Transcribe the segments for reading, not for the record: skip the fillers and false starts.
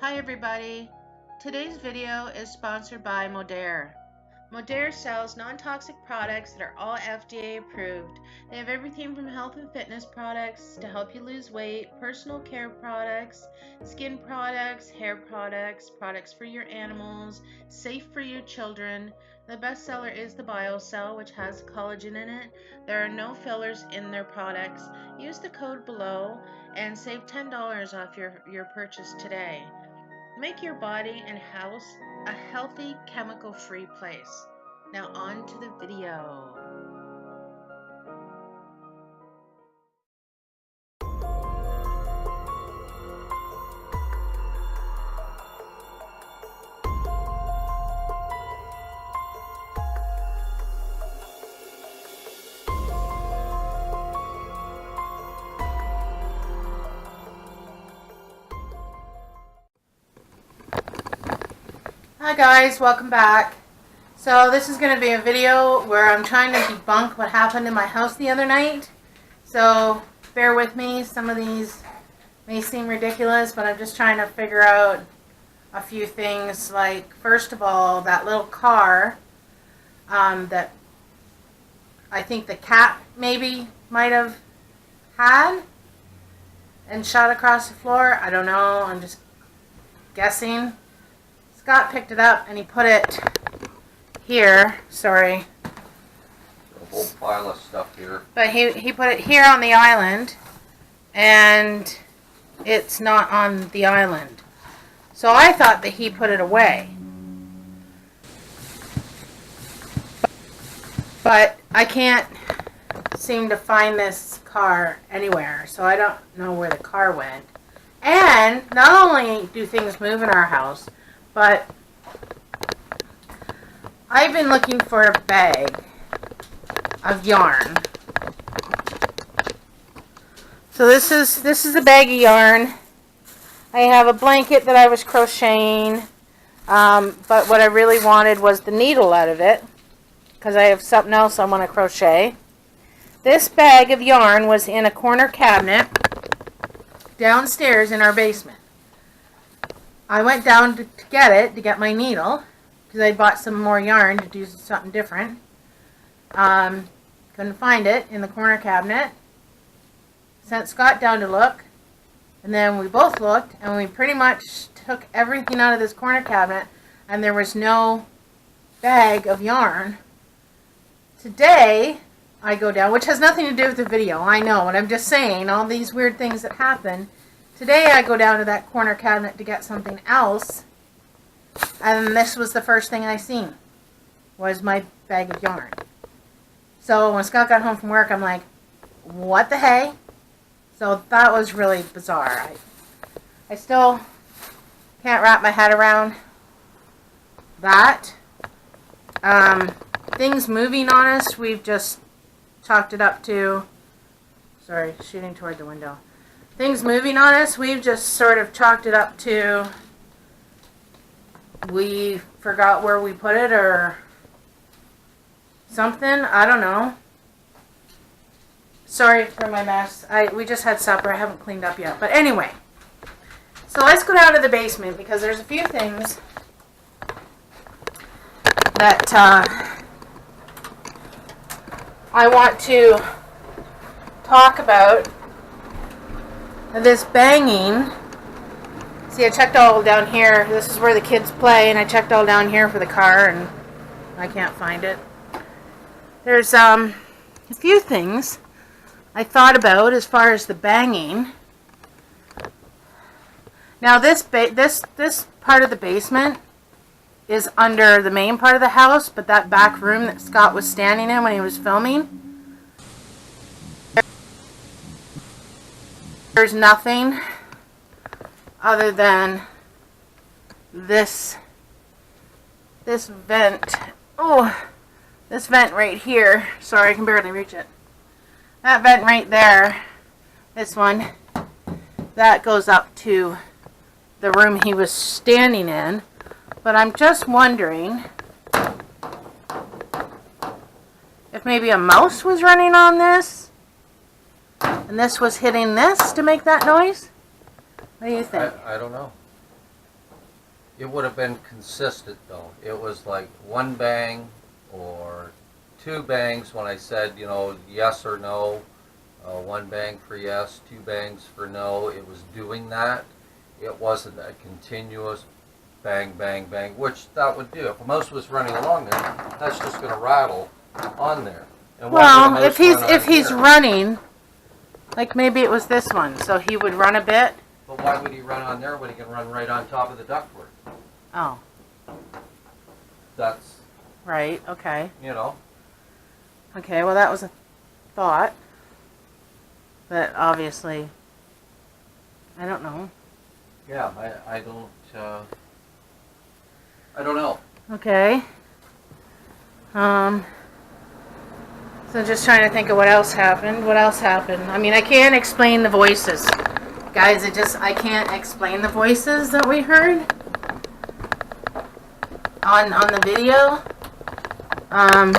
Hi everybody. Today's video is sponsored by Modere. Modere sells non-toxic products that are all FDA approved. They have everything from health and fitness products to help you lose weight, personal care products, skin products, hair products, products for your animals, safe for you children. The best seller is the BioCell, which has collagen in it. There are no fillers in their products. Use the code below and save $10 off your purchase today. Make your body and house a healthy, chemical-free place. Now on to the video. Hi guys, welcome back. So this is going to be a video where I'm trying to debunk what happened in my house the other night. So bear with me, some of these may seem ridiculous, but I'm just trying to figure out a few things. Like, first of all, that little car that I think the cat maybe might have had and shot across the floor. I don't know, I'm just guessing. Scott picked it up and he put it here. Sorry. A whole pile of stuff here. But he put it here on the island, and it's not on the island. So I thought that he put it away. But I can't seem to find this car anywhere, so I don't know where the car went. And not only do things move in our house, but I've been looking for a bag of yarn. So this is a bag of yarn. I have a blanket that I was crocheting, but what I really wanted was the needle out of it, because I have something else I want to crochet. This bag of yarn was in a corner cabinet downstairs in our basement. I went down to get it, to get my needle, because I bought some more yarn to do something different. Couldn't find it in the corner cabinet. Sent Scott down to look, and then we both looked, and we pretty much took everything out of this corner cabinet, and there was no bag of yarn. Today, I go down, which has nothing to do with the video, I know, but I'm just saying, all these weird things that happen. Today I go down to that corner cabinet to get something else, and this was the first thing I seen, was my bag of yarn. So when Scott got home from work, I'm like, what the hey? So that was really bizarre. I still can't wrap my head around that. Things moving on us, we've just chalked it up to, sorry, shooting toward the window. Things moving on us, we've just sort of chalked it up to we forgot where we put it or something. I don't know. Sorry for my mess. We just had supper. I haven't cleaned up yet. But anyway, so let's go down to the basement because there's a few things that I want to talk about. This banging. See, I checked all down here. This is where the kids play, and I checked all down here for the car, and I can't find it. There's a few things I thought about as far as the banging. Now this part of the basement is under the main part of the house, but that back room that Scott was standing in when he was filming, there's nothing other than this vent. Oh, this vent right here. Sorry, I can barely reach it. That vent right there, this one, that goes up to the room he was standing in. But I'm just wondering if maybe a mouse was running on this. And this was hitting this to make that noise? What do you think? I don't know. It would have been consistent though. It was like one bang or two bangs when I said, you know, yes or no. One bang for yes, two bangs for no. It was doing that. It wasn't a continuous bang, bang, bang, which that would do. If a mouse was running along there, that's just going to rattle on there. And why would a Well, mouse run on if he's here? running, like maybe it was this one, so he would run a bit. But why would he run on there when he can run right on top of the ductwork? Oh, That's, right. Okay. you know, Okay. Well, that was a thought, but obviously, I don't know. yeah, I don't know. Okay. So just trying to think of what else happened. What else happened? I mean, I can't explain the voices. Guys, I can't explain the voices that we heard on the video.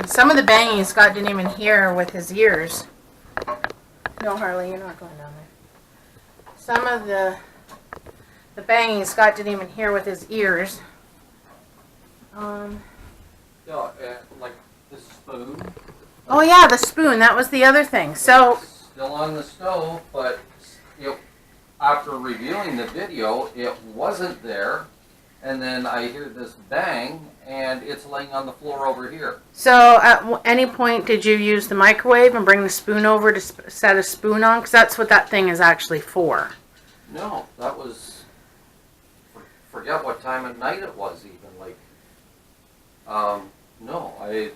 Some of the banging Scott didn't even hear with his ears. No, Harley, you're not going down there. Some of the banging Scott didn't even hear with his ears. Yeah, like the spoon. Oh yeah, the spoon. That was the other thing. So It's still on the stove, but after reviewing the video, it wasn't there. And then I hear this bang, and it's laying on the floor over here. So at any point did you use the microwave and bring the spoon over to set a spoon on? Because that's what that thing is actually for. No, that was, forget what time of night it was even. Like, no, I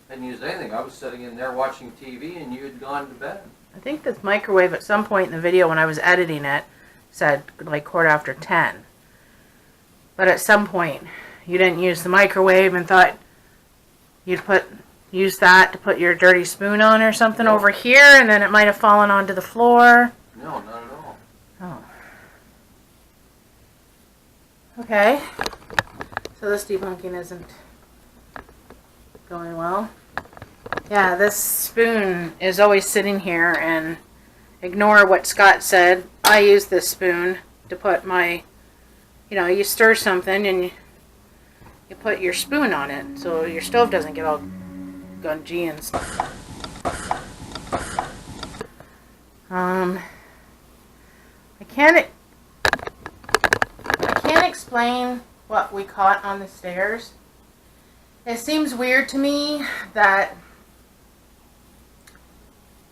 hadn't used anything. I was sitting in there watching TV, and you had gone to bed. I think this microwave at some point in the video when I was editing it said like 10:15. But at some point you didn't use the microwave and thought you'd use that to put your dirty spoon on or something over here, and then it might have fallen onto the floor. No, not at all. Oh. Okay. So this debunking isn't going well. Yeah, this spoon is always sitting here, and ignore what Scott said. I use this spoon to put my, you stir something and you put your spoon on it so your stove doesn't get all gungy and stuff. I can't explain what we caught on the stairs. It seems weird to me that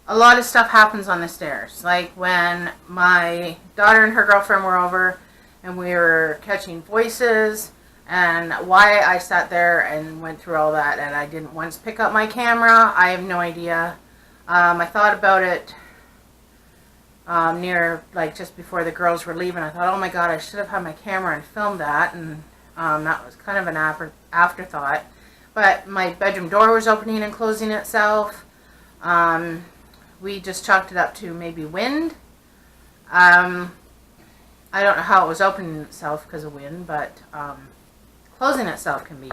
a lot of stuff happens on the stairs. Like when my daughter and her girlfriend were over and we were catching voices, and why I sat there and went through all that and I didn't once pick up my camera, I have no idea. I thought about it near, like just before the girls were leaving. I thought, oh my god, I should have had my camera and filmed that, and that was kind of an afterthought. But my bedroom door was opening and closing itself. We just chalked it up to maybe wind. I don't know how it was opening itself because of wind, but closing itself can be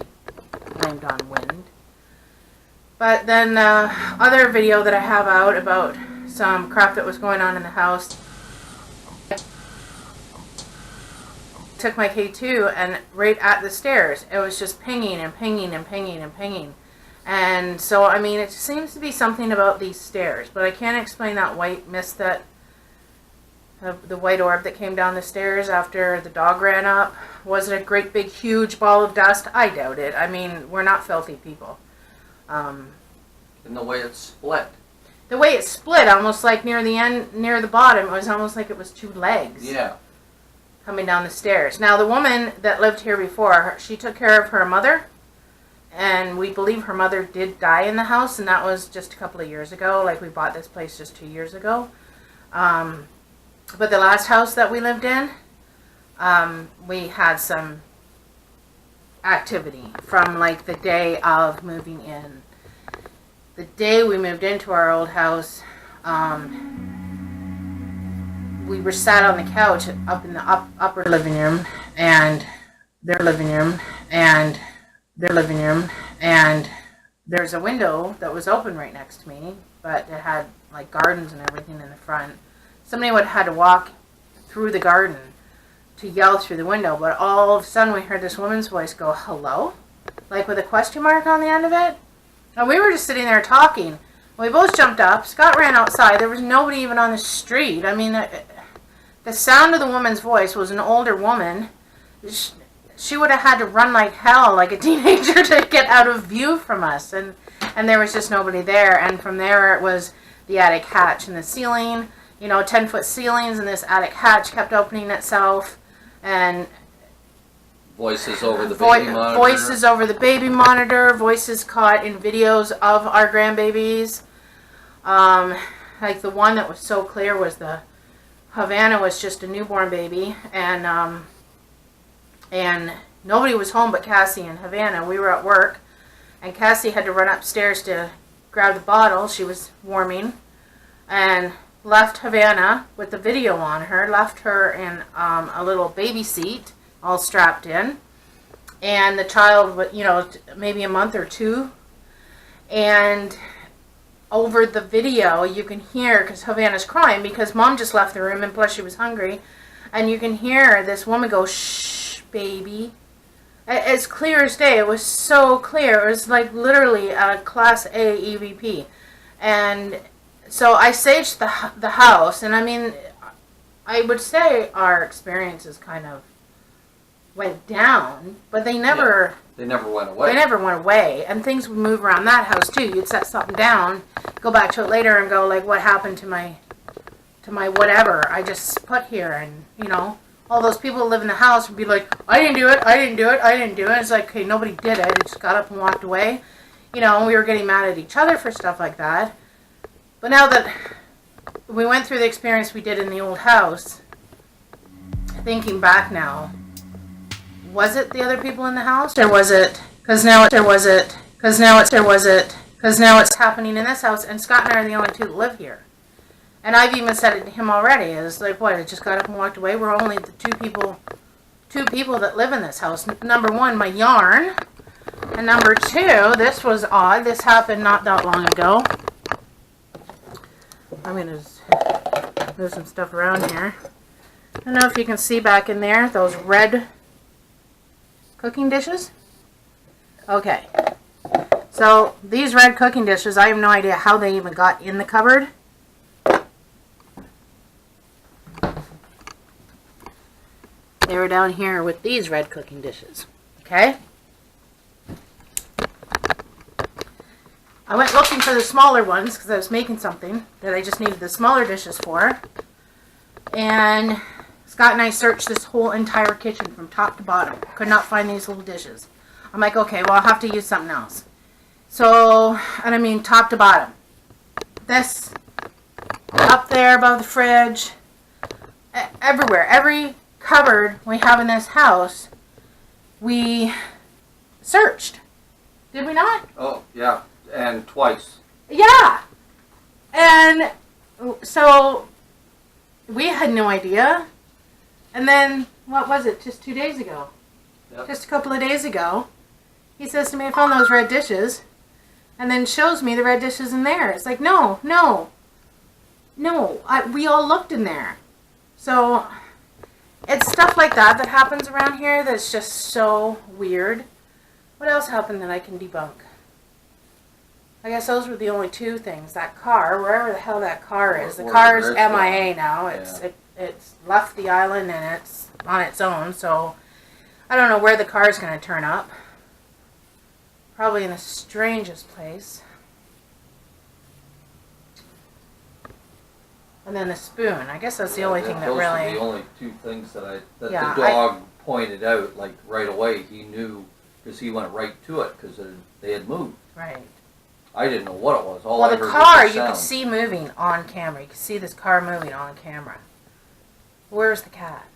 blamed on wind. But then the other video that I have out about some crap that was going on in the house, took my K2 and right at the stairs, it was just pinging and pinging and pinging and pinging. And so, I mean, it seems to be something about these stairs, but I can't explain that white mist that, the white orb that came down the stairs after the dog ran up. Was it a great big huge ball of dust? I doubt it. I mean, we're not filthy people. And the way it split. The way it split, almost like near the end, near the bottom, it was almost like it was two legs. Yeah. Coming down the stairs. Now, the woman that lived here before, she took care of her mother. And we believe her mother did die in the house, and that was just a couple of years ago. Like, we bought this place just 2 years ago. But the last house that we lived in, we had some activity from, like, the day of moving in. The day we moved into our old house, we were sat on the couch up in the upper living room, and their living room, and their living room, and there's a window that was open right next to me, but it had like gardens and everything in the front. Somebody would have had to walk through the garden to yell through the window, but all of a sudden we heard this woman's voice go, hello? Like with a question mark on the end of it. And we were just sitting there talking. We both jumped up. Scott ran outside. There was nobody even on the street. I mean, the sound of the woman's voice was an older woman. She would have had to run like hell, like a teenager, to get out of view from us. And there was just nobody there. And from there, it was the attic hatch and the ceiling. 10-foot ceilings, and this attic hatch kept opening itself. And voices over the baby monitor. Voices over the baby monitor. Voices caught in videos of our grandbabies. Like the one that was so clear was the Havana was just a newborn baby, and nobody was home but Cassie and Havana. We were at work, and Cassie had to run upstairs to grab the bottle. She was warming, and left Havana with the video on her, left her in a little baby seat, all strapped in, and the child, maybe a month or two, and over the video you can hear, because Havana's crying because mom just left the room, and plus she was hungry, and you can hear this woman go, shh, baby, as clear as day. It was so clear. It was like literally a Class A EVP. And so I saged the house, and I mean, I would say our experiences kind of went down, but they never... Yeah, they never went away. They never went away, and things would move around that house too. You'd set something down, go back to it later and go like, what happened to my whatever I just put here? And, all those people who live in the house would be like, I didn't do it, I didn't do it, I didn't do it. It's like, okay, nobody did it. It just got up and walked away. And we were getting mad at each other for stuff like that. But now that we went through the experience we did in the old house, thinking back now, was it the other people in the house, or was it, because now it's happening in this house, and Scott and I are the only two that live here. And I've even said it to him already. It's like, what, it just got up and walked away? We're only the two people that live in this house. Number one, my yarn. And number two, this was odd. This happened not that long ago. I'm going to move some stuff around here. I don't know if you can see back in there, those red cooking dishes. Okay. So, these red cooking dishes, I have no idea how they even got in the cupboard. They were down here with these red cooking dishes. Okay? I went looking for the smaller ones because I was making something that I just needed the smaller dishes for. And Scott and I searched this whole entire kitchen from top to bottom. Could not find these little dishes. I'm like, okay, well, I'll have to use something else. So, and I mean top to bottom. This, up there above the fridge, everywhere. Every cupboard we have in this house, we searched. Did we not? Oh, yeah. And twice. Yeah. And so we had no idea. And then, what was it, just 2 days ago? Yep. Just a couple of days ago, he says to me, I found those red dishes. And then shows me the red dishes in there. It's like, no. We all looked in there. So, it's stuff like that that happens around here that's just so weird. What else happened that I can debunk? I guess those were the only two things. That car, wherever the hell that car is. The car's MIA now. It's left the island and it's on its own. So I don't know where the car's going to turn up. Probably in the strangest place. And then the spoon. I guess that's the only thing that really... Those are the only two things that the dog pointed out, like, right away. He knew, because he went right to it, because they had moved. Right. I didn't know what it was. Well, the car, you could see moving on camera. You could see this car moving on camera. Where's the cat?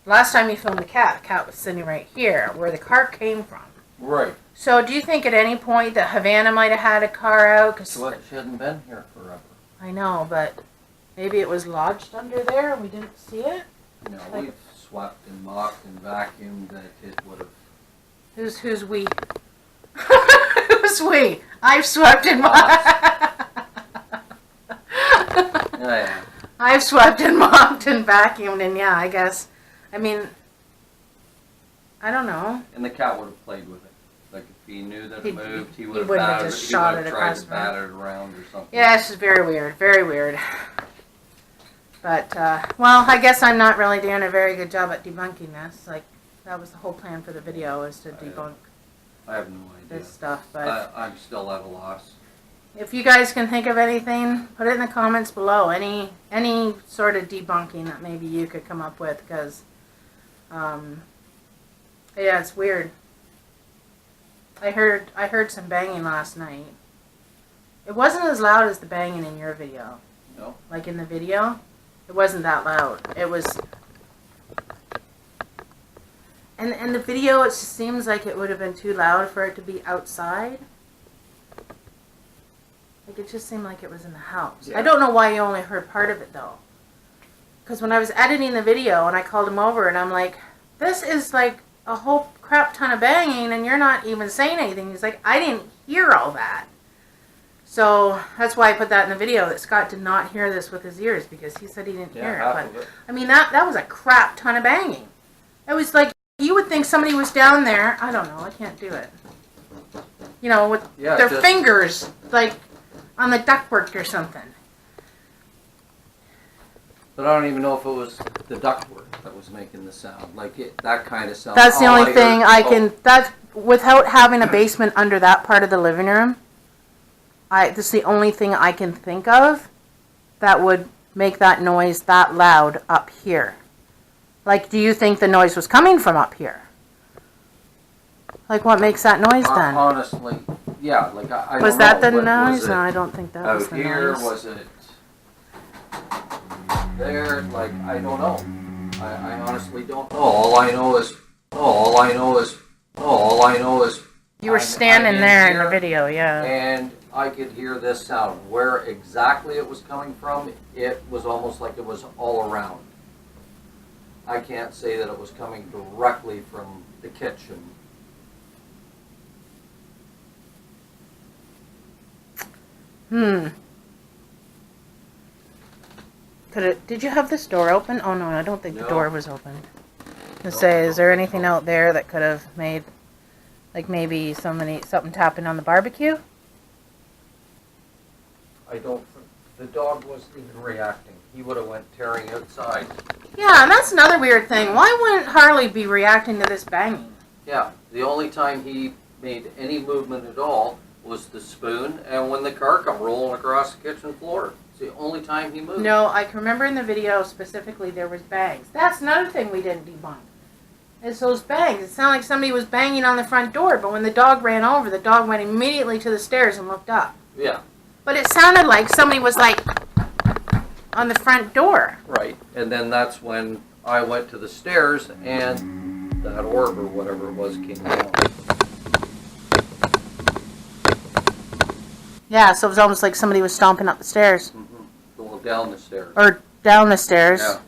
Last time you filmed the cat was sitting right here, where the car came from. Right. So, do you think at any point that Havana might have had a car out? Cause she hadn't been here forever. I know, but maybe it was lodged under there and we didn't see it? No, we've swept and mopped and vacuumed that it would have... Who's we? Who's we? I've swept and mopped. Yeah. I've swept and mopped and vacuumed, and yeah, I guess I mean, I don't know. And the cat would have played with it. Like if he knew that it moved, he would have wouldn't have batted, just he shot would it have tried across to the bat it around or something. Yeah, it's just very weird. Very weird. But, well, I guess I'm not really doing a very good job at debunking this. Like, that was the whole plan for the video, was to debunk I have no idea. this stuff. But I'm still at a loss. if you guys can think of anything, put it in the comments below. Any sort of debunking that maybe you could come up with, because, yeah, it's weird. I heard some banging last night. It wasn't as loud as the banging in your video. No. Like in the video, it wasn't that loud. It was, and the video, it just seems like it would have been too loud for it to be outside. Like it just seemed like it was in the house. Yeah. I don't know why you only heard part of it though. Because when I was editing the video and I called him over and I'm like, this is like a whole crap ton of banging and you're not even saying anything. He's like, I didn't hear all that. So that's why I put that in the video, that Scott did not hear this with his ears, because he said he didn't hear half it. of But it. I mean, that was a crap ton of banging. It was like, you would think somebody was down there, I don't know, I can't do it, you know, with their fingers, like, on the ductwork or something. But I don't even know if it was the ductwork that was making the sound. Like that kind of sound. That's the only thing I can, that's, without having a basement under that part of the living room, this is the only thing I can think of that would make that noise that loud up here. Like, do you think the noise was coming from up here? Like, what makes that noise then? Honestly, yeah. Like I don't know. Was that the Was noise? it No, I don't think that was out the here? noise. Was it there? Like I don't know. I honestly don't know. All I know is. You were standing there in the video, yeah. And I could hear this sound. Where exactly it was coming from, it was almost like it was all around. I can't say that it was coming directly from the kitchen. Did you have this door open? Oh no, I don't think the No. door was open. To say, is there anything out there that could have made, like maybe something tapping on the barbecue? I don't. The dog wasn't even reacting. He would have went tearing outside. Yeah, and that's another weird thing. Why wouldn't Harley be reacting to this banging? Yeah, the only time he made any movement at all was the spoon and when the car come rolling across the kitchen floor. It's the only time he moved. No, I can remember in the video specifically there was bangs. That's another thing we didn't debunk. It's those bangs. It sounded like somebody was banging on the front door, but when the dog ran over, the dog went immediately to the stairs and looked up. Yeah. But it sounded like somebody was like on the front door. Right. And then that's when I went to the stairs and that orb or whatever it was came down. Yeah, so it was almost like somebody was stomping up the stairs. Going down the stairs. Or down the stairs. Yeah.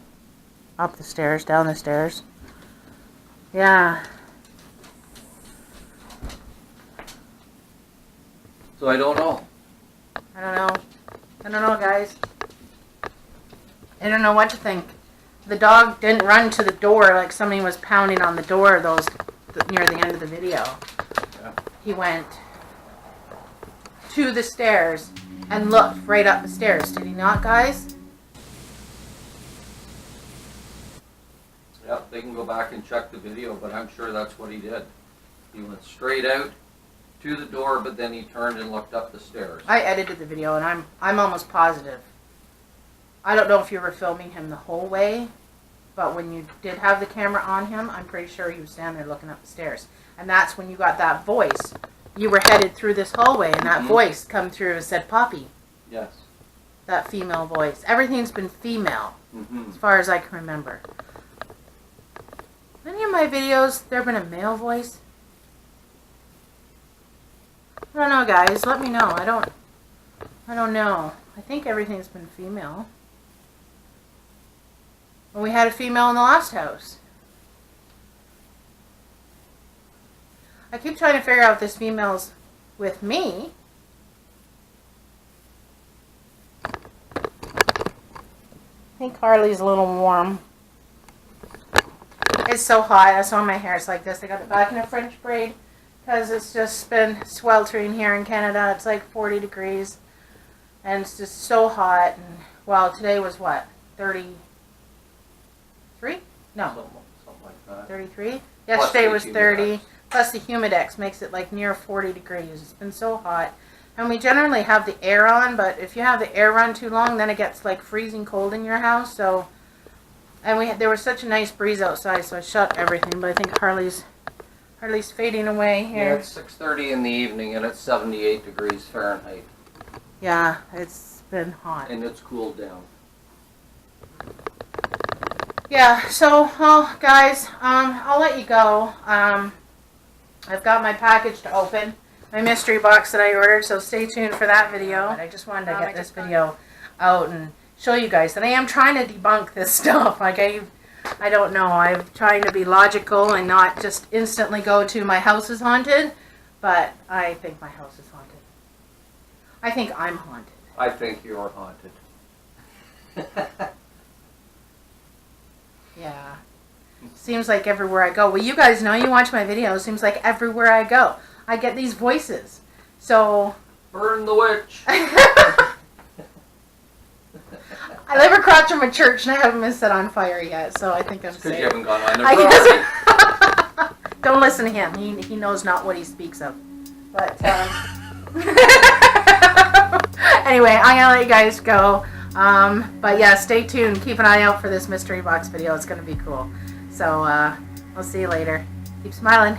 Up the stairs, down the stairs. Yeah. So I don't know. I don't know, guys. I don't know what to think. The dog didn't run to the door like somebody was pounding on the door near the end of the video. Yeah. He went to the stairs and looked right up the stairs. Did he not, guys? Yep, they can go back and check the video, but I'm sure that's what he did. He went straight out to the door, but then he turned and looked up the stairs. I edited the video, and I'm almost positive. I don't know if you were filming him the whole way, but when you did have the camera on him, I'm pretty sure he was standing there looking up the stairs. And that's when you got that voice. You were headed through this hallway, and that voice come through and said, "Poppy." Yes. That female voice. Everything's been female, as far as I can remember. Any of my videos, there been a male voice? I don't know, guys. Let me know. I don't know. I think everything's been female. Well, we had a female in the last house. I keep trying to figure out if this female's with me. I think Harley's a little warm. is so hot. That's why my hair is like this. I got it back in a French braid because it's just been sweltering here in Canada. It's like 40 degrees. And it's just so hot. And, well, today was what? 33? No. Something like that. 33? Plus Yesterday the was humidex. 30. Plus the humidex makes it like near 40 degrees. It's been so hot. And we generally have the air on, but if you have the air on too long, then it gets like freezing cold in your house. So, and there was such a nice breeze outside, so I shut everything. But I think Harley's fading away Yeah, here. it's 6:30 in the evening and it's 78 degrees Fahrenheit. Yeah, it's been hot. And it's cooled down. Yeah, so, well, guys, I'll let you go. I've got my package to open, my mystery box that I ordered, so stay tuned for that video. But I just wanted to get this video out and show you guys that I am trying to debunk this stuff. Like, I don't know, I'm trying to be logical and not just instantly go to my house is haunted, but I think my house is haunted. I think I'm haunted. I think you're haunted. Yeah. Seems like everywhere I go. Well, you guys know, you watch my videos, seems like everywhere I go, I get these voices. So... Burn the witch! I live across from a church and I haven't been set on fire yet, so I think I'm Because safe. you haven't gone on I their property. Don't listen to him. He knows not what he speaks of. But, anyway, I'm going to let you guys go. But yeah, stay tuned. Keep an eye out for this mystery box video. It's going to be cool. So, we'll see you later. Keep smiling.